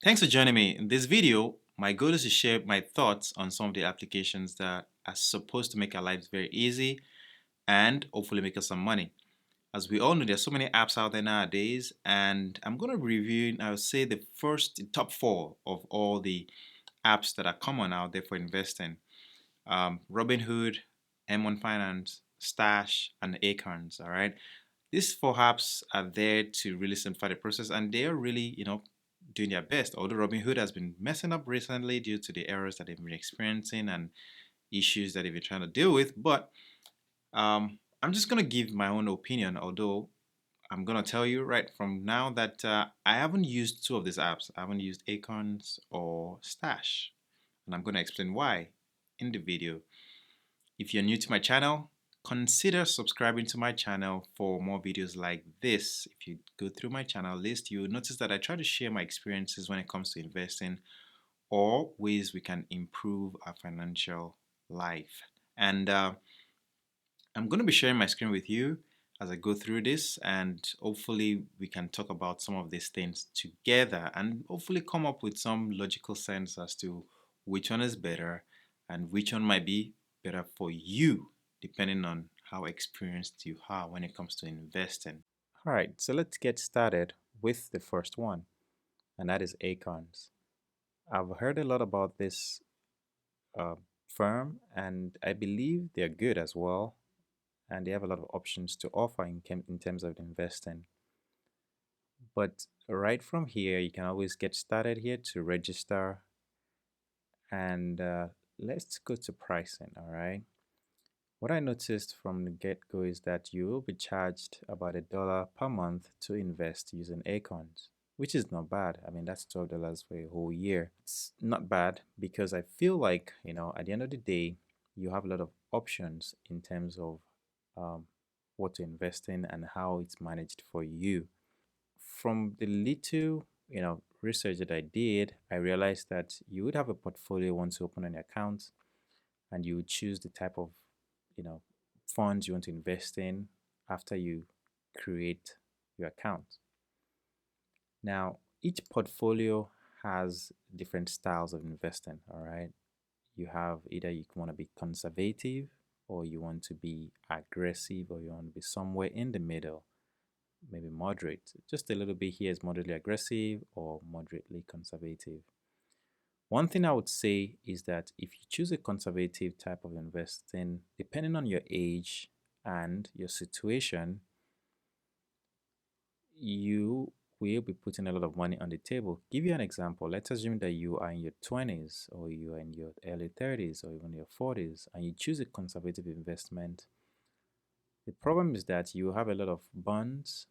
Thanks for joining me. In this video, my goal is to share my thoughts on some of the applications that are supposed to make our lives very easy and hopefully make us some money. As we all know, there's so many apps out there nowadays, and I'm going to review, I would say, the top four of all the apps that are common out there for investing. Robinhood, M1 Finance, Stash, and Acorns, all right? These four apps are there to really simplify the process, and they're really, doing their best. Although Robinhood has been messing up recently due to the errors that they've been experiencing and issues that they've been trying to deal with, but I'm just gonna give my own opinion. Although I'm gonna tell you right from now that I haven't used two of these apps. I haven't used Acorns or Stash, and I'm gonna explain why in the video. If you're new to my channel, consider subscribing to my channel for more videos like this. If you go through my channel list, you'll notice that I try to share my experiences when it comes to investing or ways we can improve our financial life. And I'm going to be sharing my screen with you as I go through this, and hopefully we can talk about some of these things together and hopefully come up with some logical sense as to which one is better and which one might be better for you depending on how experienced you are when it comes to investing. All right, so let's get started with the first one, and that is Acorns. I've heard a lot about this uh, firm, and I believe they're good as well, and they have a lot of options to offer in terms of investing. But right from here, you can always get started here to register, and let's go to pricing. All right. What I noticed from the get-go is that you will be charged about $1 per month to invest using Acorns, which is not bad. I mean, that's $12 for a whole year. It's not bad because I feel like, at the end of the day, you have a lot of options in terms of what to invest in and how it's managed for you. From the little, research that I did, I realized that you would have a portfolio once you open an account, and you would choose the type of you know funds you want to invest in after you create your account. Now, each portfolio has different styles of investing. All right, you have either you want to be conservative, or you want to be aggressive, or you want to be somewhere in the middle, maybe moderate. Just a little bit here is moderately aggressive or moderately conservative. One thing I would say is that if you choose a conservative type of investing, depending on your age and your situation, you will be putting a lot of money on the table. Give you an example. Let's assume that you are in your 20s, or you are in your early 30s, or even your 40s, and you choose a conservative investment. The problem is that you have a lot of bonds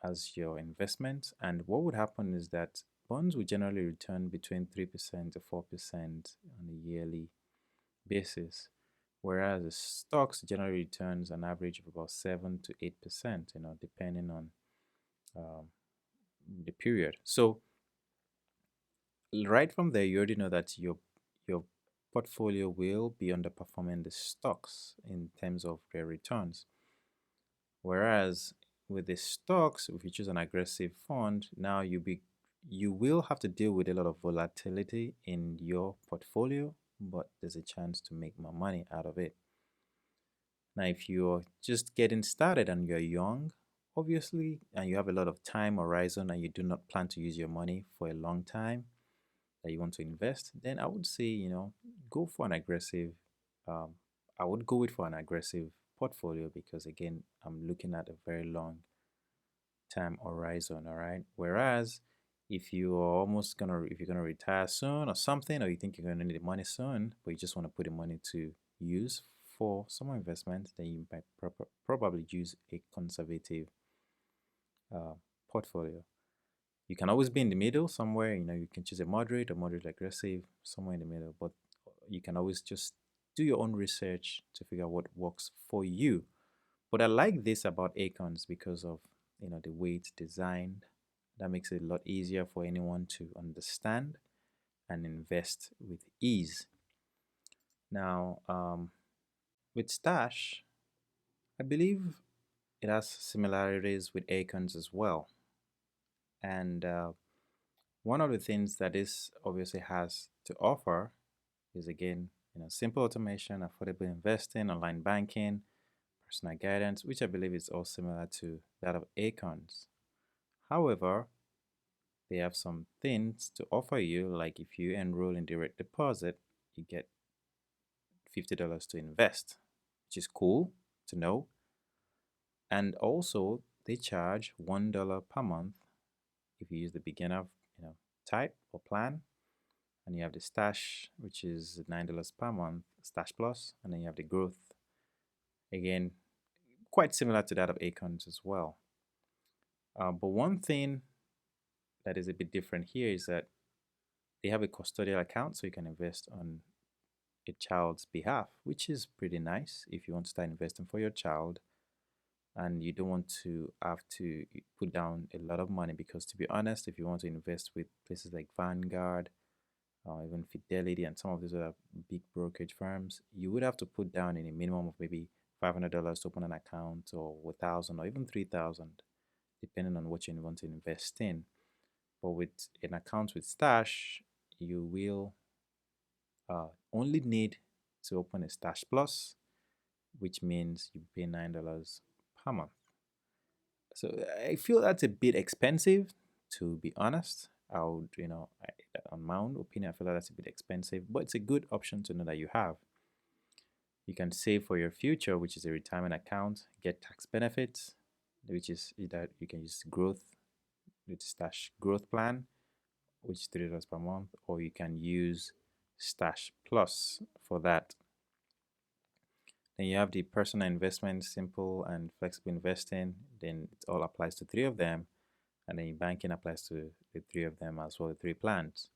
as your investment, and what would happen is that bonds would generally return between 3% to 4% on a yearly basis, whereas the stocks generally returns an average of about 7 to 8%, depending on um, the period. So right from there, you already know that your portfolio will be underperforming the stocks in terms of their returns. Whereas with the stocks, if you choose an aggressive fund, now you will have to deal with a lot of volatility in your portfolio, but there's a chance to make more money out of it. Now, if you're just getting started and you're young, obviously, and you have a lot of time horizon and you do not plan to use your money for a long time that you want to invest, then I would say, go for an aggressive, um, I would go with for an aggressive portfolio, because again, I'm looking at a very long time horizon, all right? Whereas if you're gonna retire soon or something, or you think you're gonna need the money soon, but you just want to put the money to use for some investment, then you might probably use a conservative uh, portfolio. You can always be in the middle somewhere. You can choose a moderate or moderate aggressive, somewhere in the middle, but you can always just do your own research to figure out what works for you. But I like this about Acorns because of the way it's designed. That makes it a lot easier for anyone to understand and invest with ease. Now, with Stash, I believe it has similarities with Acorns as well. And One of the things that this obviously has to offer is, again, simple automation, affordable investing, online banking, personal guidance, which I believe is all similar to that of Acorns. However, they have some things to offer you, like if you enroll in direct deposit, you get $50 to invest, which is cool to know. And also, they charge $1 per month if you use the beginner, type or plan. And you have the stash, which is $9 per month, stash plus, and then you have the growth. Again, quite similar to that of Acorns as well. But one thing that is a bit different here is that they have a custodial account, so you can invest on a child's behalf, which is pretty nice if you want to start investing for your child and you don't want to have to put down a lot of money. Because to be honest, if you want to invest with places like Vanguard, even Fidelity and some of these other big brokerage firms, you would have to put down in a minimum of maybe $500 to open an account, or 1,000 or even 3,000, depending on what you want to invest in. But with an account with Stash, you will only need to open a Stash Plus, which means you pay $9 per month. So I feel that's a bit expensive, to be honest. I would, on my own opinion, I feel like that's a bit expensive, but it's a good option to know that you have. You can save for your future, which is a retirement account, get tax benefits, which is either you can use growth with Stash Growth Plan, which is $3 per month, or you can use Stash Plus for that. Then you have the personal investment, simple and flexible investing. Then it all applies to three of them. And then banking applies to the three of them as well, the three plans.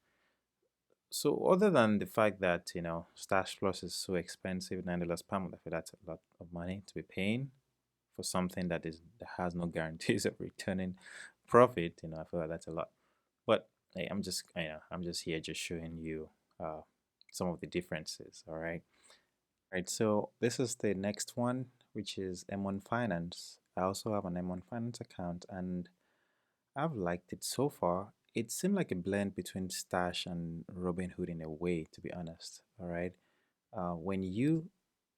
So other than the fact that, Stash Plus is so expensive, $9 per month, I feel that's a lot of money to be paying for something that has no guarantees of returning profit. I feel like that's a lot. But hey, I'm just here just showing you some of the differences. All right. Right, so this is the next one, which is M1 Finance. I also have an M1 Finance account and I've liked it so far. It seemed like a blend between Stash and Robinhood in a way, to be honest. All right. When you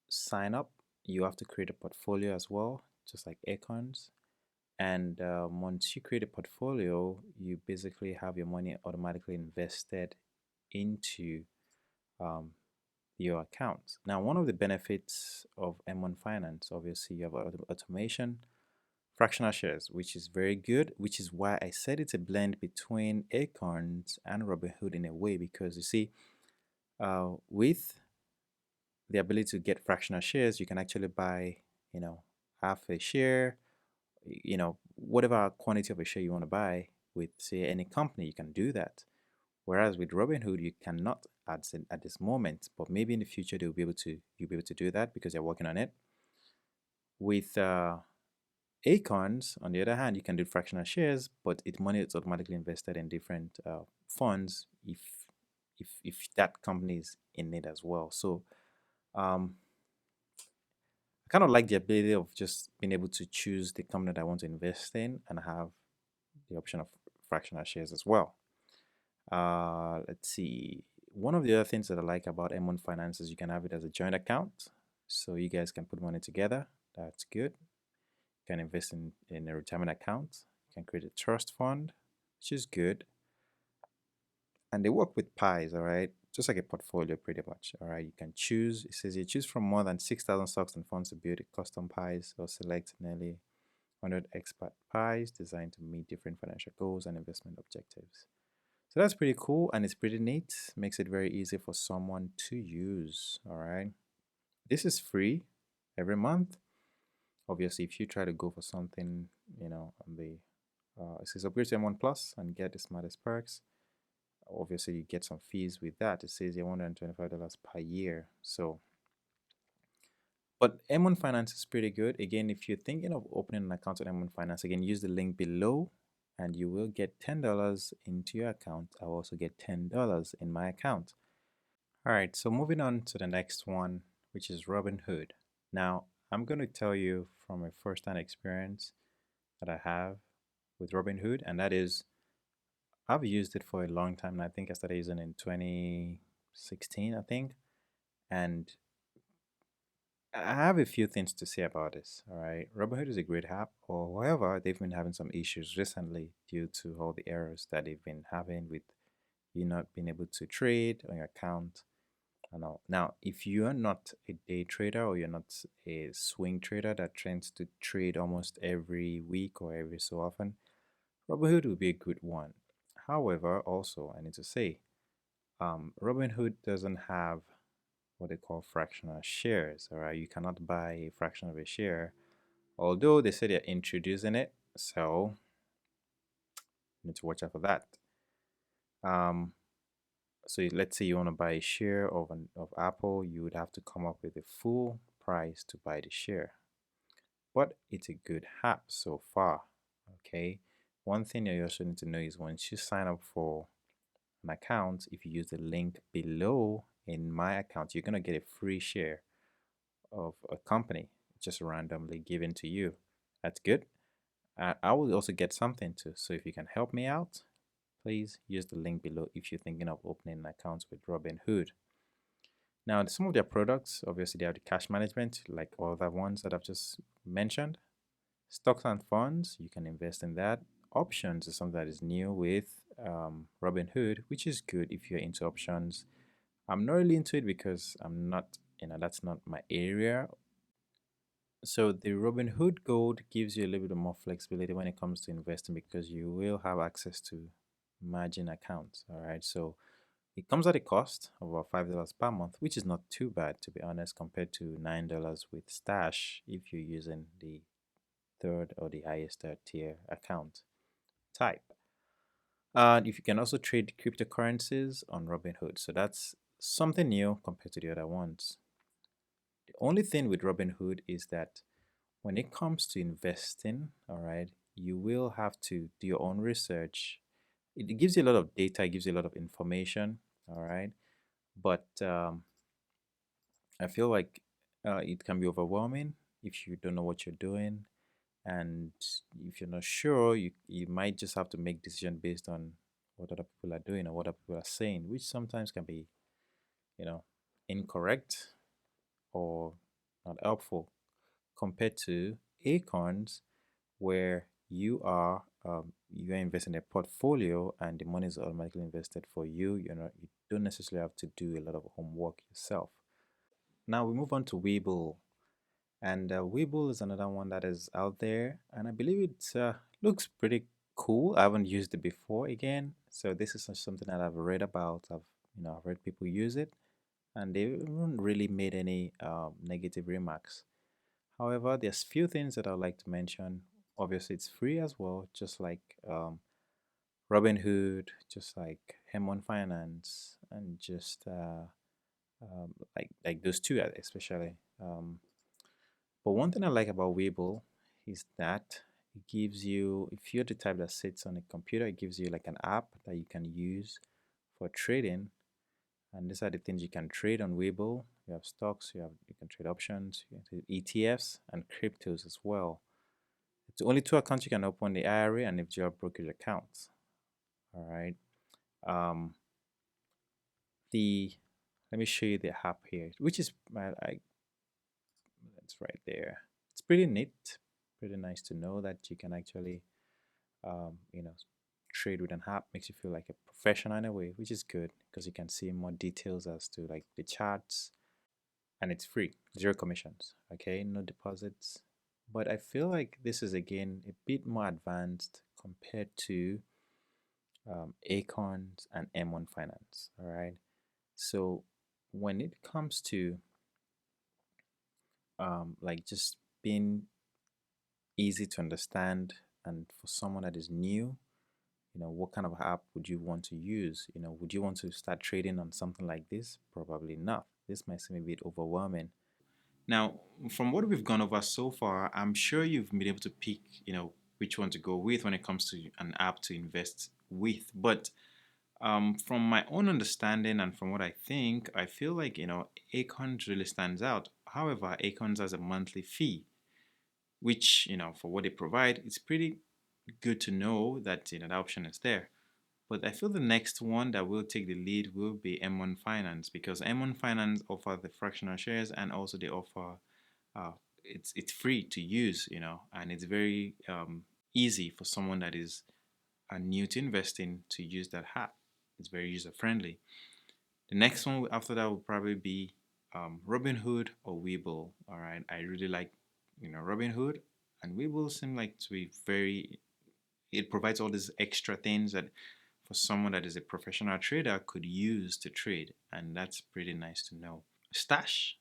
sign up, you have to create a portfolio as well, just like Acorns. And once you create a portfolio, you basically have your money automatically invested into um, your accounts. Now, one of the benefits of M1 Finance, obviously, you have automation, fractional shares, which is very good, which is why I said it's a blend between Acorns and Robinhood in a way, because you see, with the ability to get fractional shares, you can actually buy, half a share, whatever quantity of a share you want to buy with, say, any company, you can do that. Whereas with Robinhood, you cannot at this moment, but maybe in the future you'll be able to do that because they're working on it. With Acorns, on the other hand, you can do fractional shares, but money is automatically invested in different funds if that company is in it as well. So um, I kind of like the ability of just being able to choose the company that I want to invest in and have the option of fractional shares as well. Let's see. One of the other things that I like about M1 Finance is you can have it as a joint account. So you guys can put money together. That's good. You can invest in a retirement account. You can create a trust fund, which is good. And they work with pies, all right? Just like a portfolio, pretty much, all right? You can choose. It says you choose from more than 6,000 stocks and funds to build a custom pies or select nearly 100 expert pies designed to meet different financial goals and investment objectives. So that's pretty cool and it's pretty neat. Makes it very easy for someone to use. All right. This is free every month. Obviously, if you try to go for something, on the it says upgrade to M1 Plus and get the smartest perks. Obviously, you get some fees with that. It says you're $125 per year. So, but M1 Finance is pretty good. Again, if you're thinking of opening an account on M1 Finance, again, use the link below and you will get $10 into your account. I'll also get $10 in my account. All right, so moving on to the next one, which is Robinhood. Now, I'm going to tell you from a first-hand experience that I have with Robinhood, and that is I've used it for a long time, and I think I started using it in 2016, I think. And I have a few things to say about this. All right, Robinhood is a great app. However, they've been having some issues recently due to all the errors that they've been having with you not being able to trade on your account and all. Now, if you are not a day trader or you're not a swing trader that tends to trade almost every week or every so often, Robinhood would be a good one. However, also I need to say, Robinhood doesn't have what they call fractional shares. All right, you cannot buy a fraction of a share, although they say they're introducing it. So you need to watch out for that. Um, so let's say you want to buy a share of Apple, you would have to come up with a full price to buy the share. But it's a good app so far. Okay. One thing you also need to know is once you sign up for an account, if you use the link below in my account, you're gonna get a free share of a company just randomly given to you. That's good. I will also get something too. So if you can help me out, please use the link below if you're thinking of opening an account with Robinhood. Now, some of their products, obviously, they have the cash management, like all the ones that I've just mentioned. Stocks and funds, you can invest in that. Options is something that is new with Robinhood, which is good if you're into options. I'm not really into it because I'm not, that's not my area. So the Robinhood Gold gives you a little bit more flexibility when it comes to investing because you will have access to margin accounts. All right. So it comes at a cost of about $5 per month, which is not too bad to be honest, compared to $9 with Stash if you're using the third or the highest tier account type. If you can also trade cryptocurrencies on Robinhood, so that's something new compared to the other ones. The only thing with Robinhood is that when it comes to investing, all right, you will have to do your own research. It gives you a lot of data, it gives you a lot of information, all right, but I feel like it can be overwhelming if you don't know what you're doing, and if you're not sure, you might just have to make decision based on what other people are doing or what other people are saying, which sometimes can be, you know, incorrect or not helpful compared to Acorns, where you are investing in a portfolio and the money is automatically invested for you. You don't necessarily have to do a lot of homework yourself. Now we move on to Webull. And Webull is another one that is out there, and I believe it looks pretty cool. I haven't used it before again, so this is something that I've read about. I've read people use it, and they haven't really made any negative remarks. However, there's few things that I'd like to mention. Obviously, it's free as well, just like Robinhood, just like M1 Finance, and just like those two especially. But one thing I like about Webull is that it gives you, if you're the type that sits on a computer, it gives you like an app that you can use for trading. And these are the things you can trade on Webull. You have stocks, you can trade options, you can trade ETFs and cryptos as well. It's only two accounts you can open, the IRA and if you have brokerage accounts. All right. Um, the Let me show you the app here, which is that's right there. It's pretty neat, pretty nice to know that you can actually, um, you know, trade with an app. Makes you feel like a professional in a way, which is good because you can see more details as to like the charts, and it's free, zero commissions. Okay, no deposits. But I feel like this is again a bit more advanced compared to Acorns and M1 Finance. All right, so when it comes to like just being easy to understand and for someone that is new, what kind of app would you want to use? Would you want to start trading on something like this? Probably not. This might seem a bit overwhelming. Now, from what we've gone over so far, I'm sure you've been able to pick, which one to go with when it comes to an app to invest with. But from my own understanding and from what I think, I feel like, Acorns really stands out. However, Acorns has a monthly fee, which, for what they provide, it's pretty good to know that, that option is there. But I feel the next one that will take the lead will be M1 Finance, because M1 Finance offer the fractional shares, and also they offer it's free to use, and it's very easy for someone that is new to investing to use that app. It's very user friendly. The next one after that will probably be Robinhood or Webull. All right, I really like Robinhood, and Webull seem like to be very. It provides all these extra things that for someone that is a professional trader could use to trade, and that's pretty nice to know. Stash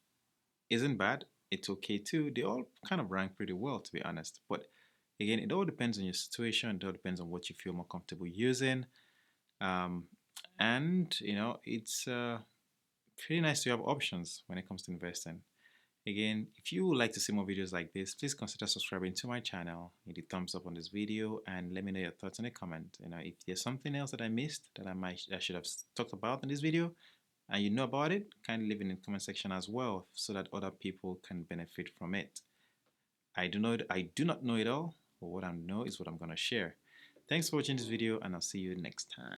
isn't bad. It's okay too. They all kind of rank pretty well, to be honest. But again, it all depends on your situation. It all depends on what you feel more comfortable using. Um, and it's pretty nice to have options when it comes to investing. Again, if you would like to see more videos like this, please consider subscribing to my channel. Hit the thumbs up on this video and let me know your thoughts in the comment. If there's something else that I missed that I should have talked about in this video and you know about it, kindly leave it in the comment section as well so that other people can benefit from it. I do not know it all, but what I know is what I'm gonna share. Thanks for watching this video, and I'll see you next time.